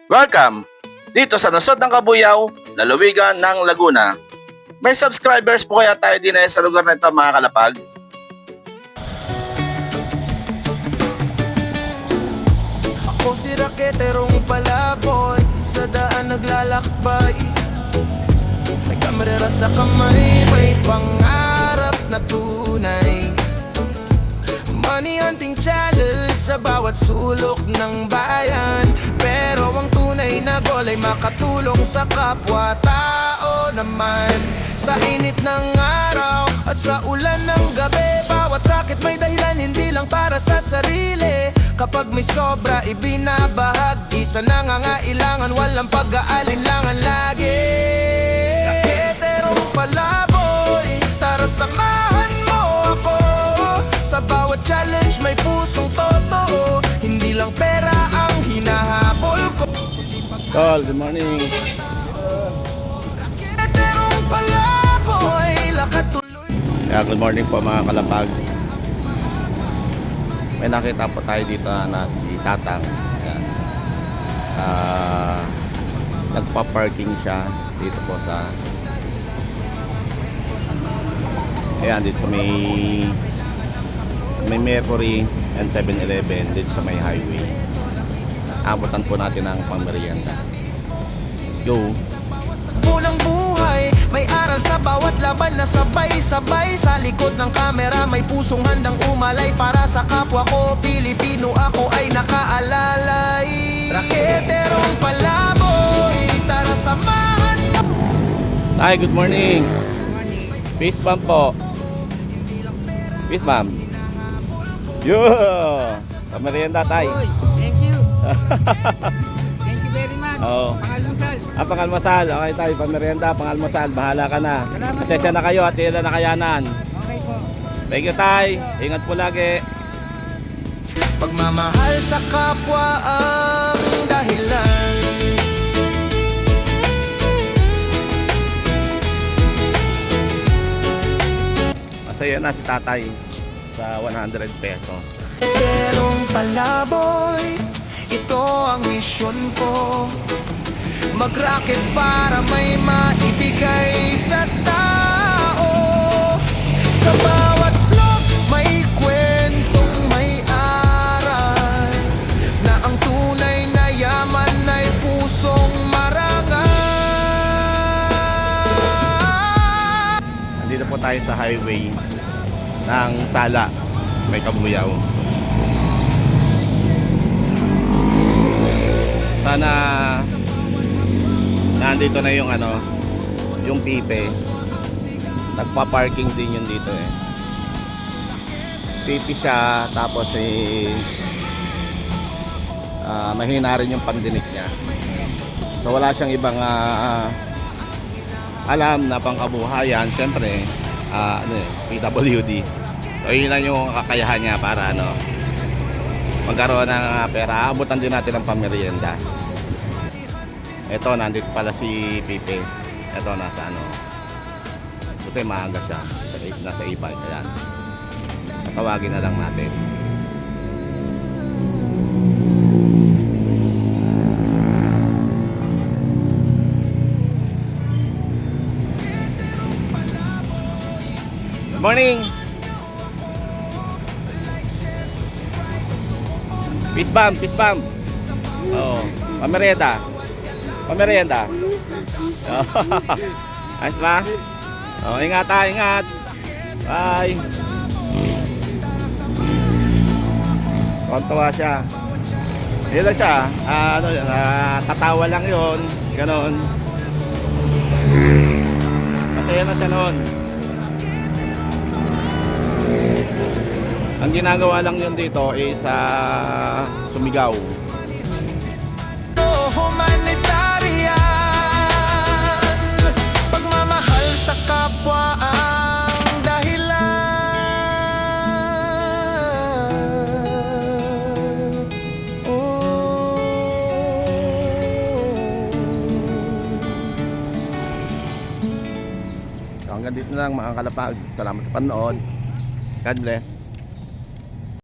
Welcome dito sa nasod ng Kabuyaw, lalawigan ng Laguna. May subscribers po kaya tayo din sa lugar na ito, mga kalapag? Ako si raketerong palabot, sa daan naglalakbay. May kamera sa kamay, may pangarap na tunay. Money hunting challenge sa bawat sulok ng bayan. Pero ang tunay na goal ay makatulong sa kapwa-tao naman. Sa init ng araw at sa ulan ng gabi, bawat racket may dahilan, hindi lang para sa sarili. Kapag may sobra, ibinabahagi sa nangangailangan, walang pag-aalinlangan lagi. Raketerong palaboy, tara samahan mo ako. Sa bawat challenge may pusong totoo, hindi lang pera ang hinahabol ko. Tol, good morning. Raketerong palaboy, lakad tuloy. Yeah, good morning po mga kalapag. May nakita po tayo dito na si Tatang. Ayan. Nagpa-parking siya dito po sa ayan, dito sa may Mercury and 7-Eleven dito sa may highway. Abutan po natin ang pangmerienda. Let's go. Pulang buhay, may aral sa bawat laban na sabay-sabay. Sa likod ng kamera may pusong handang umalay. Para sa kapwa ko, Pilipino ako ay nakaalalay. Raketerong palaboy, tara samahan mo. Hi, good morning. Peace bomb po. Peace bomb. Yo! Pamerienda tayo. Thank you. Thank you very much. Oo. Pangalmusal. Pangalmasal. Okay tayo, pamerienda, pangalmasal. Bahala ka na. Salamat Pasensya na kayo at ilan na kayanan. Okay po. Thank you, tay. Ingat po lagi. Pagmamahal sa kapwa ang dahilan. Masaya na si tatay sa 100 pesos. Raketerong palaboy, ito ang misyon ko. Mag-rocket para may maibigay sa tao. Sa bawat vlog may kwentong may aral, na ang tunay na yaman ay pusong marangal. Nandito po tayo sa highway ng Sala, may Kabuyaw. Sana nandito na yung yung pipe. Nagpa-parking din yun dito eh. Pipe siya, tapos mahina rin yung pandinig niya. So wala siyang ibang alam na pangkabuhayan. Siyempre PWD. So yun lang yung kakayahan niya para magkaroon ng pera. Abutan din natin ang pamerienda. Ito, nandito pala si Pipe. Ito, nasa buti maaga siya. Nasa ibay. Ayan. Tatawagin na lang natin. Good morning! Peace bomb, peace bomb. Oh, pamerienda. Pamerienda. Ayos ba? Oh, ingat ha, ingat. Bye. Kontuwa siya. Yun lang siya. Tatawa lang yun. Ganon. Masaya na siya noon. Ang ginagawa lang yun dito is sumigaw. Humanitarian, pagmamahal sa kapwa ang dahilan. Oh. So, hanggang dito na lang mga kalapag. Salamat sa panood. God bless.